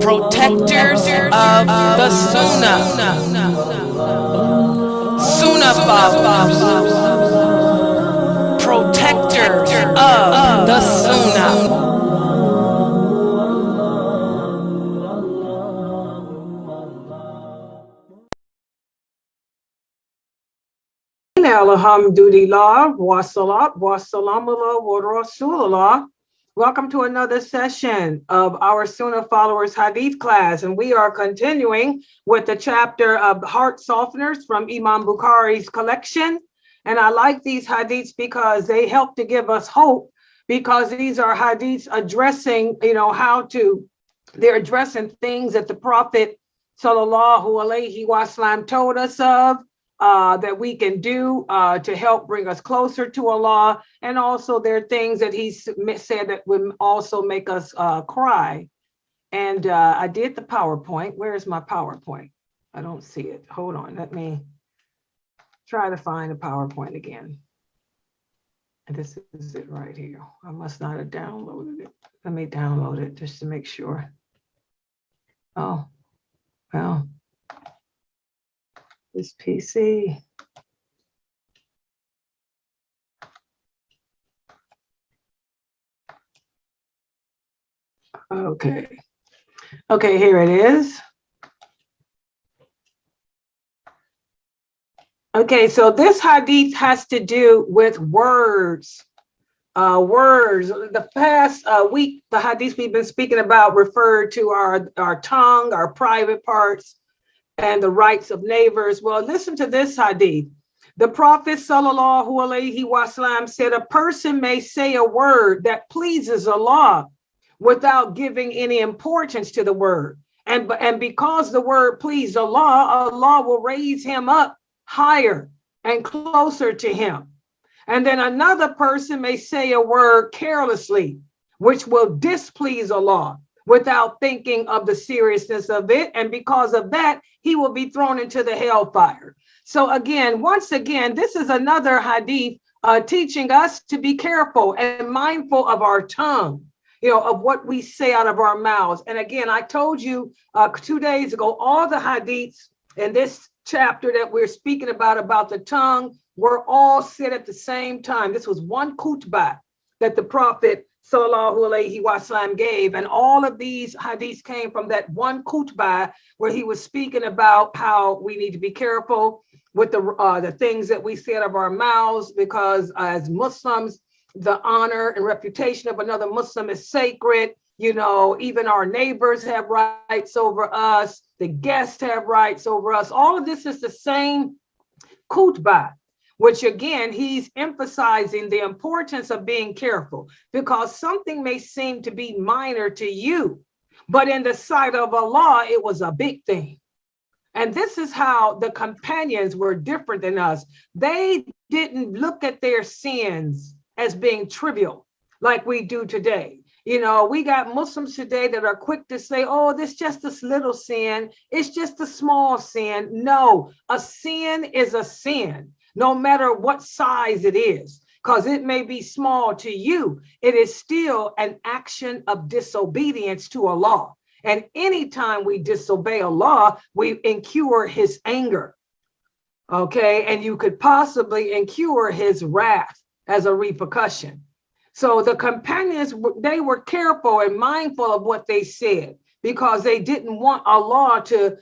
protectors of the Sunnah, Sunnah followers, protectors of the Sunnah. Alhamdulillah, wa salat, wa salamullah, wa rasulullah. Welcome to another session of our Sunnah Followers Hadith class, and we are continuing with the chapter of Heart Softeners from Imam Bukhari's collection. And I like these hadiths because they help to give us hope, because these are hadiths addressing, they're addressing things that the Prophet sallallahu alaihi wasallam told us of. That we can do to help bring us closer to Allah. And also there are things that he said that would also make us cry. And I did the PowerPoint. Where is my PowerPoint? I don't see it. Hold on. Let me try to find the PowerPoint again. And this is it right here. I must not have downloaded it. Let me download it just to make sure. Oh, well. This PC. Okay, here it is. Okay, so this hadith has to do with words. Words. The past week, the hadith we've been speaking about referred to our tongue, our private parts, and the rights of neighbors. Well, listen to this hadith. The Prophet sallallahu alaihi wasallam said, a person may say a word that pleases Allah without giving any importance to the word. And because the word pleased Allah, Allah will raise him up higher and closer to him. And then another person may say a word carelessly, which will displease Allah without thinking of the seriousness of it. And because of that, he will be thrown into the hellfire. So again, once again, this is another hadith teaching us to be careful and mindful of our tongue, of what we say out of our mouths. And again, I told you 2 days ago, all the hadiths in this chapter that we're speaking about the tongue, were all said at the same time. This was one khutbah that the Prophet sallallahu alaihi wasallam gave, and all of these hadiths came from that one khutbah where he was speaking about how we need to be careful with the things that we say out of our mouths, because as Muslims, the honor and reputation of another Muslim is sacred. Even our neighbors have rights over us, the guests have rights over us. All of this is the same khutbah, which again, he's emphasizing the importance of being careful, because something may seem to be minor to you, but in the sight of Allah, it was a big thing. And this is how the companions were different than us. They didn't look at their sins as being trivial like we do today. We got Muslims today that are quick to say, oh, this just this little sin. It's just a small sin. No, a sin is a sin, no matter what size it is, because it may be small to you. It is still an action of disobedience to Allah. And anytime we disobey Allah, we incur his anger. Okay, and you could possibly incur his wrath as a repercussion. So the companions, they were careful and mindful of what they said, because they didn't want Allah to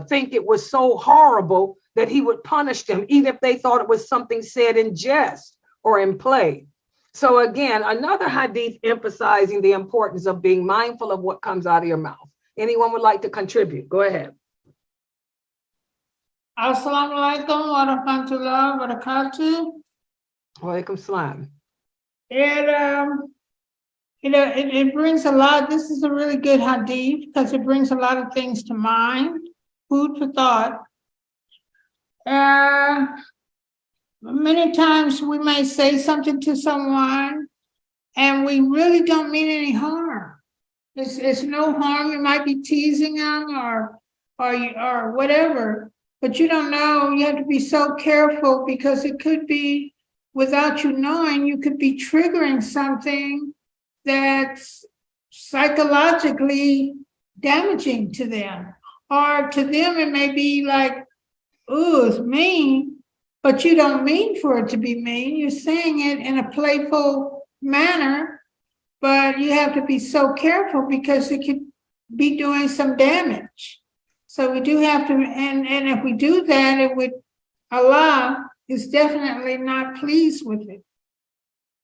think it was so horrible that he would punish them, even if they thought it was something said in jest or in play. So again, another hadith emphasizing the importance of being mindful of what comes out of your mouth. Anyone would like to contribute? Go ahead. Assalamu alaikum wa rahmatullahi wa barakatuh. Wa alaikum salam. It brings a lot. This is a really good hadith because it brings a lot of things to mind, food for thought. Many times we may say something to someone and we really don't mean any harm. It's no harm. You might be teasing them or whatever, but you don't know. You have to be so careful, because it could be, without you knowing, you could be triggering something that's psychologically damaging to them. Or to them, it may be like, ooh, it's mean, but you don't mean for it to be mean. You're saying it in a playful manner, but you have to be so careful because it could be doing some damage. So we do have to, and if we do that, it would, Allah is definitely not pleased with it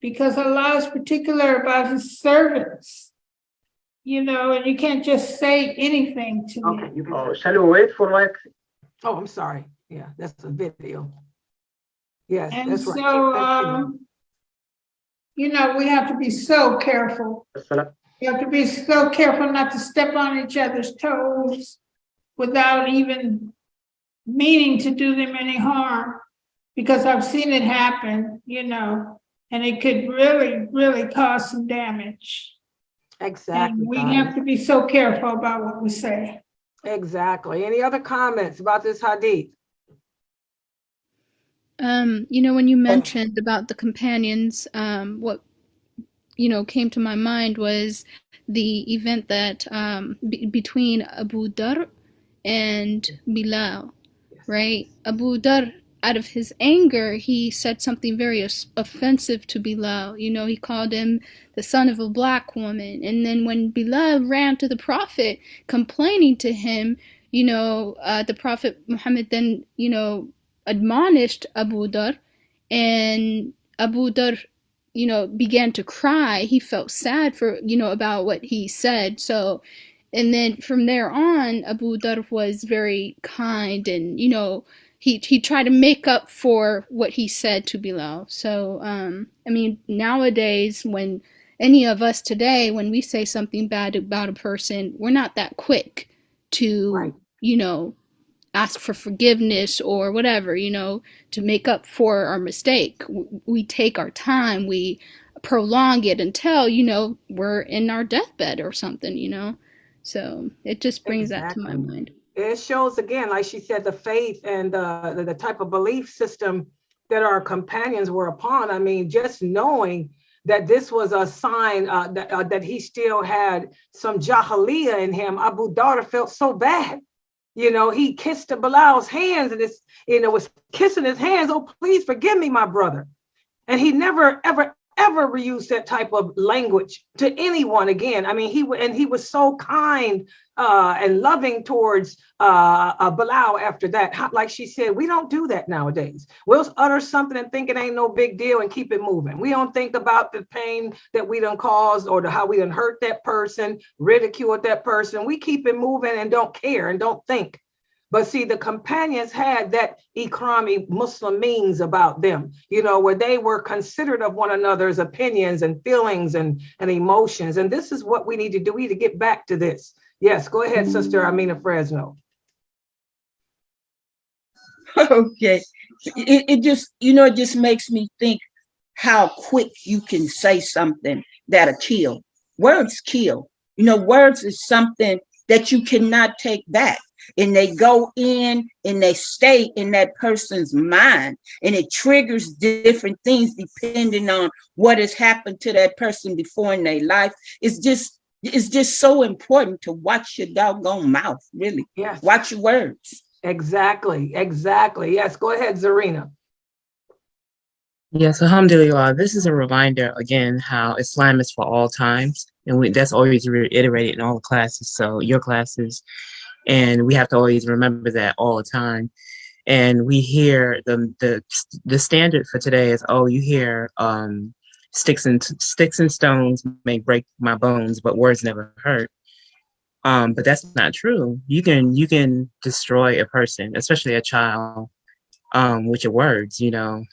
because Allah is particular about his servants, you know, and you can't just say anything to me. Okay, you can. Oh, shall we wait for like? Oh, I'm sorry. Yeah, that's a video. Yes, And that's right. so, you know, we have to be so careful. We have to be so careful not to step on each other's toes without even meaning to do them any harm, because I've seen it happen, you know, and it could really, really cause some damage. Exactly. And we guys. have to be so careful about what we say. Exactly. Any other comments about this hadith? You know, when you mentioned about the companions, what, you know, came to my mind was the event that between Abu Dar and Bilal, right? Abu Dar, out of his anger, he said something very offensive to Bilal. You know, he called him the son of a black woman. And then when Bilal ran to the Prophet complaining to him, you know, the Prophet Muhammad then, you know, admonished Abu Dar, and Abu Dar, you know, began to cry. He felt sad for, you know, about what he said. So, and then from there on, Abu Dar was very kind, and, you know, he tried to make up for what he said to Bilal. So, I mean, nowadays, when any of us today, when we say something bad about a person, we're not that quick to, Right. you know, ask for forgiveness or whatever, you know, to make up for our mistake. We take our time, we prolong it until, you know, we're in our deathbed or something, you know. So it just brings that to my mind. It shows again, like she said, the faith and the type of belief system that our companions were upon. I mean, just knowing that this was a sign that he still had some jahiliyyah in him. Abu Darda felt so bad. You know, he kissed Bilal's hands and this, you know, was kissing his hands. Oh, please forgive me, my brother. And he never, ever, ever reused that type of language to anyone again. I mean, he was so kind and loving towards Bilal after that. Like she said, we don't do that nowadays. We'll utter something and think it ain't no big deal and keep it moving. We don't think about the pain that we done caused or how we done hurt that person, ridiculed that person. We keep it moving and don't care and don't think. But see, the companions had that ikrami Muslimeens about them, you know, where they were considerate of one another's opinions and feelings and emotions. And this is what we need to do. We need to get back to this. Yes, go ahead, Sister Amina Fresno. Okay. It just, you know, it just makes me think how quick you can say something that'll kill. Words kill. You know, words is something that you cannot take back. And they go in and they stay in that person's mind, and it triggers different things depending on what has happened to that person before in their life. It's just so important to watch your doggone mouth, really. Yes. Watch your words. Exactly. Yes, go ahead, Zarina. Yes, alhamdulillah. This is a reminder again how Islam is for all times, and that's always reiterated in all the classes. So your classes. And we have to always remember that all the time. And we hear the standard for today is, oh, you hear sticks and stones may break my bones, but words never hurt. But that's not true. You can destroy a person, especially a child, with your words. You know,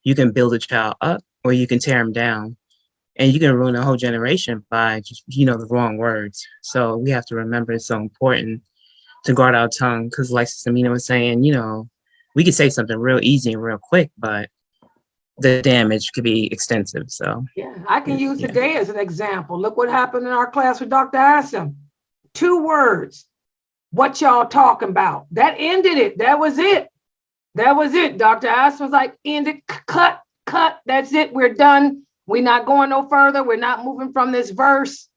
you can build a child up, or you can tear him down. And you can ruin a whole generation by just, you know, the wrong words. So we have to remember it's so important to guard our tongue, because like Sister Mina was saying, you know, we could say something real easy and real quick, but the damage could be extensive. So yeah, I can use today as an example. Look what happened in our class with Dr. Asim. 2 words. What y'all talking about? That ended it. That was it. Dr. Asim was like, end it, cut. That's it. We're done. We're not going no further. We're not moving from this verse.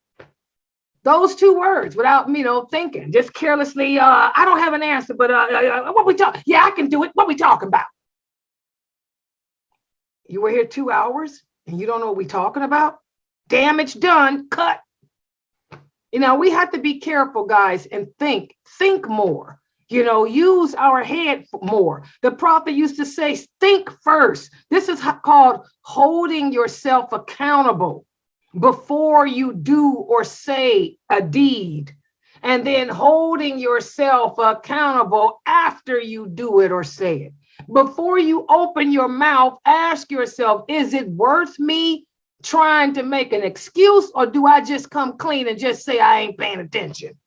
Those two words without, thinking, just carelessly, I don't have an answer, but what we talk? Yeah, I can do it. What we talking about? You were here 2 hours and you don't know what we talking about? Damage done, cut. We have to be careful, guys, and think more. Use our head more. The prophet used to say, think first. This is called holding yourself accountable before you do or say a deed, and then holding yourself accountable after you do it or say it. Before you open your mouth, ask yourself, is it worth me trying to make an excuse, or do I just come clean and just say I ain't paying attention?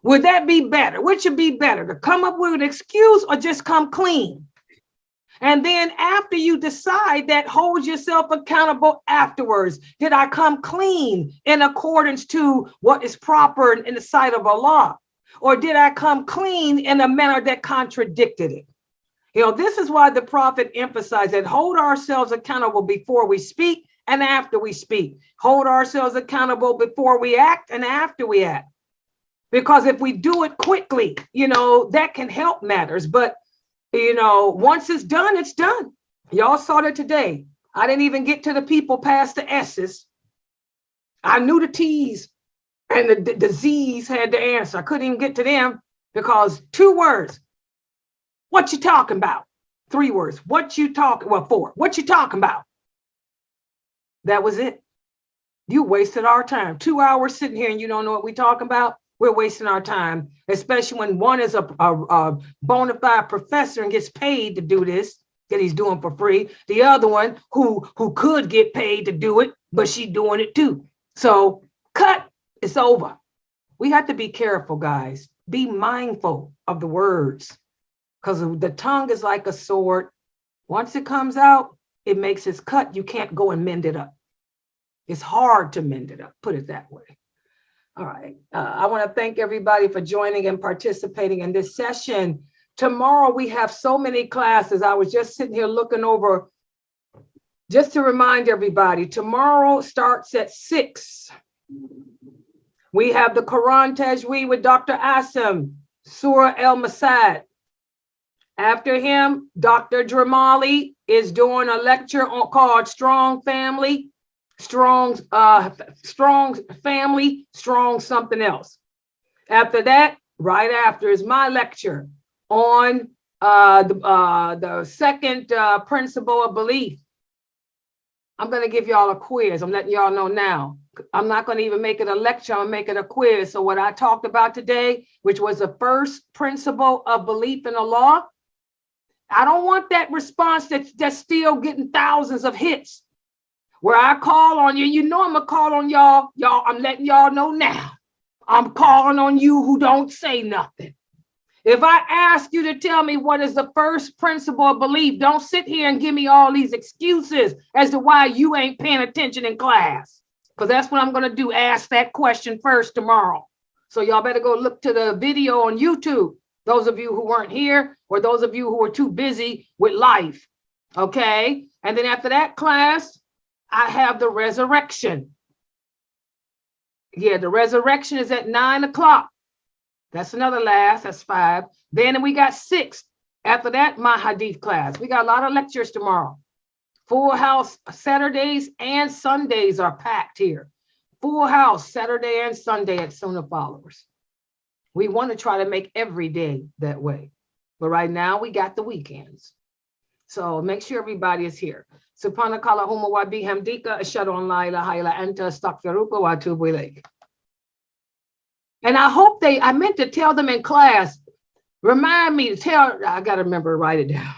Would that be better? Which should be better, to come up with an excuse or just come clean? And then after you decide that, hold yourself accountable afterwards. Did I come clean in accordance to what is proper in the sight of Allah? Or did I come clean in a manner that contradicted it? This is why the prophet emphasized that hold ourselves accountable before we speak and after we speak. Hold ourselves accountable before we act and after we act. Because if we do it quickly, that can help matters. But once it's done, it's done. Y'all saw that today. I didn't even get to the people past the S's. I knew the T's and the Z's had the answer. I couldn't even get to them because 2 words. What you talking about? 3 words. What you talking? Well, 4. What you talking about? That was it. You wasted our time. 2 hours sitting here and you don't know what we talking about. We're wasting our time, especially when one is a bona fide professor and gets paid to do this, that he's doing for free. The other one who could get paid to do it, but she's doing it too. So cut, it's over. We have to be careful, guys. Be mindful of the words, because the tongue is like a sword. Once it comes out, it makes its cut. You can't go and mend it up. It's hard to mend it up, put it that way. All right. I want to thank everybody for joining and participating in this session. Tomorrow, we have so many classes. I was just sitting here looking over, just to remind everybody, tomorrow starts at 6. We have the Quran Tajweed with Dr. Asim, Surah El-Masad. After him, Dr. Dramali is doing a lecture called Strong Family. Strong family, strong something else. After that, right after is my lecture on the second principle of belief. I'm going to give y'all a quiz. I'm letting y'all know now. I'm not going to even make it a lecture. I'm going to make it a quiz. So what I talked about today, which was the first principle of belief in Allah, I don't want that response that's still getting thousands of hits. Where I call on you, I'm gonna call on y'all. I'm letting y'all know now. I'm calling on you who don't say nothing. If I ask you to tell me what is the first principle of belief, don't sit here and give me all these excuses as to why you ain't paying attention in class. Because that's what I'm gonna do. Ask that question first tomorrow. So y'all better go look to the video on YouTube. Those of you who weren't here, or those of you who were too busy with life. Okay. And then after that class, I have the resurrection. Yeah, the resurrection is at 9 o'clock. That's another last, that's 5. Then we got 6. After that, my hadith class. We got a lot of lectures tomorrow. Full house Saturdays and Sundays are packed here. Full house Saturday and Sunday at Sunnah Followers. We want to try to make every day that way. But right now we got the weekends. So make sure everybody is here. Subhanakallahumma wa bihamdika ashhadu an la ilaha illa anta astaghfiruka wa atubu ilayk. And I meant to tell them in class, remind me to tell, I got to remember to write it down.